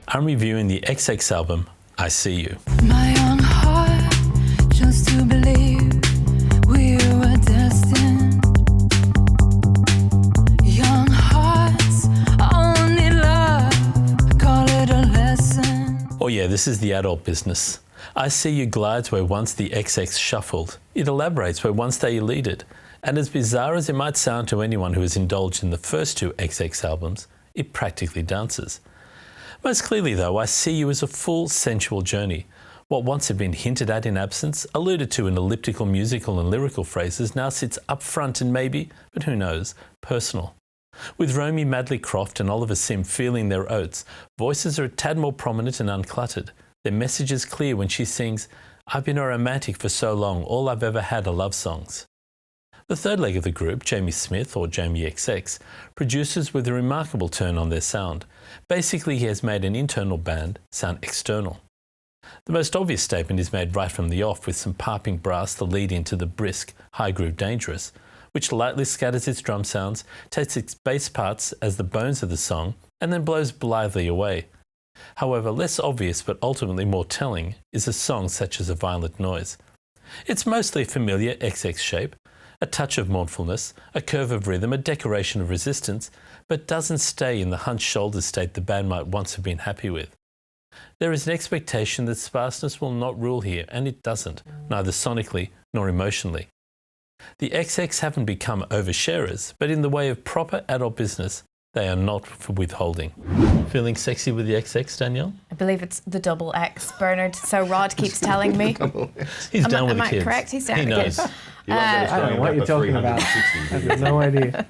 I'm reviewing the XX album, I See You. My young heart chose to believe we were destined. Young hearts all need love, call it a lesson. Oh yeah, this is the adult business. I See You glides where once the XX shuffled. It elaborates where once they eluded. And as bizarre as it might sound to anyone who has indulged in the first two XX albums, it practically dances. Most clearly though, I See You is a full sensual journey. What once had been hinted at in absence, alluded to in elliptical musical and lyrical phrases, now sits up front and maybe, but who knows, personal. With Romy Madley Croft and Oliver Sim feeling their oats, voices are a tad more prominent and uncluttered. Their message is clear when she sings, "I've been a romantic for so long, all I've ever had are love songs." The third leg of the group, Jamie Smith, or Jamie XX, produces with a remarkable turn on their sound. Basically, he has made an internal band sound external. The most obvious statement is made right from the off with some piping brass to lead into the brisk, high groove Dangerous, which lightly scatters its drum sounds, takes its bass parts as the bones of the song, and then blows blithely away. However, less obvious but ultimately more telling is a song such as A Violent Noise. It's mostly a familiar XX shape, a touch of mournfulness, a curve of rhythm, a decoration of resistance, but doesn't stay in the hunched shoulder state the band might once have been happy with. There is an expectation that sparseness will not rule here, and it doesn't, neither sonically nor emotionally. The XX haven't become oversharers, but in the way of proper adult business, they are not for withholding. Feeling sexy with the XX, Danielle? I believe it's the double X, Bernard. So Rod keeps telling me. He's down with the kids. Am I correct? He's down he with the knows. kids. I don't know what you're talking about. I have no idea.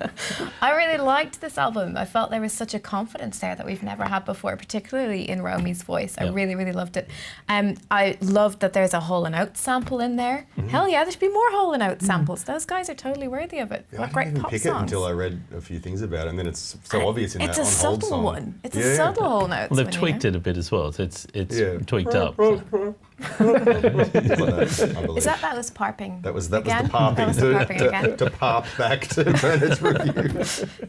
I really liked this album. I felt there was such a confidence there that we've never had before, particularly in Romy's voice. I really, really loved it. I loved that there's a Hole & Oates sample in there. Hell yeah, there should be more Hole & Oates samples. Those guys are totally worthy of it. Yeah, What I great didn't even pop pick songs. it until I read a few things about it, and then it's so obvious in It's that a on hold subtle song. one. It's a subtle Hole & Oates. Well, they've one, tweaked you it a bit as well. It's tweaked up. Is that was parping? That was the again? parping. That was the parping again. To parp back to Bernard's review.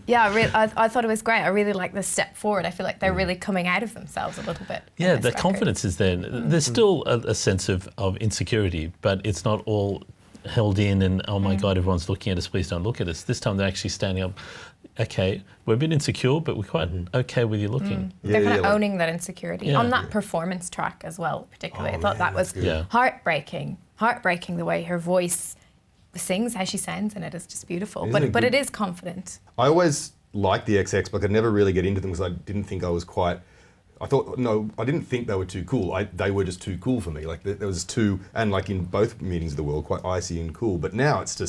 Yeah, I thought it was great. I really like the step forward. I feel like they're really coming out of themselves a little bit. Yeah, the confidence is there. There's still a sense of insecurity, but it's not all held in and, oh my God, everyone's looking at us, please don't look at us. This time they're actually standing up. Okay, we're a bit insecure, but we're quite okay with you looking. They're kind of owning that insecurity. Yeah. On that performance track as well, particularly. I thought that was heartbreaking. Heartbreaking the way her voice sings, how she sounds in it is just beautiful. But it is confident. I always liked the XX, but I could never really get into them because I didn't think I was quite... I didn't think they were too cool. They were just too cool for me. Like there was too, and like in both meanings of the world, quite icy and cool. But now it's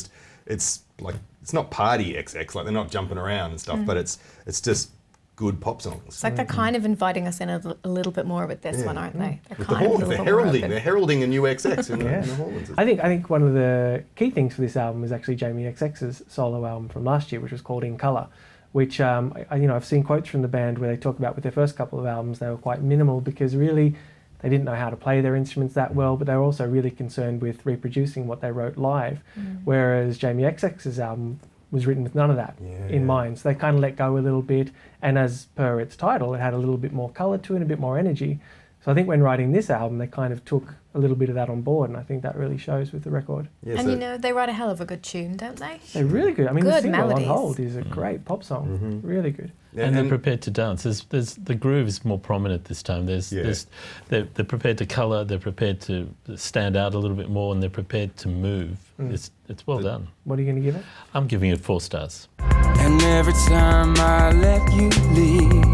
like, it's not party XX, like they're not jumping around and stuff, but it's just good pop songs. It's like they're kind of inviting us in a little bit more with this one, aren't they? They're With kind of a little bit more open. they're heralding a new XX in the Horns. I think one of the key things for this album is actually Jamie XX's solo album from last year, which was called In Colour, which I've seen quotes from the band where they talk about with their first couple of albums they were quite minimal because really they didn't know how to play their instruments that well, but they were also really concerned with reproducing what they wrote live, whereas Jamie XX's album was written with none of that in mind. So they kind of let go a little bit, and as per its title, it had a little bit more colour to it and a bit more energy. So I think when writing this album, they kind of took a little bit of that on board, and I think that really shows with the record. Yeah, And they write a hell of a good tune, don't they? They're really good. I mean, Good the single melodies. On Hold is a great pop song. Really good. Yeah, And they're prepared to dance. There's the groove is more prominent this time. They're prepared to colour. They're prepared to stand out a little bit more, and they're prepared to move. It's well done. What are you going to give it? I'm giving it 4 stars. And every time I let you leave,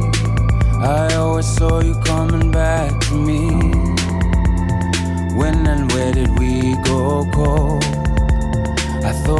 I always saw you coming back to me. When and where did we go cold? I thought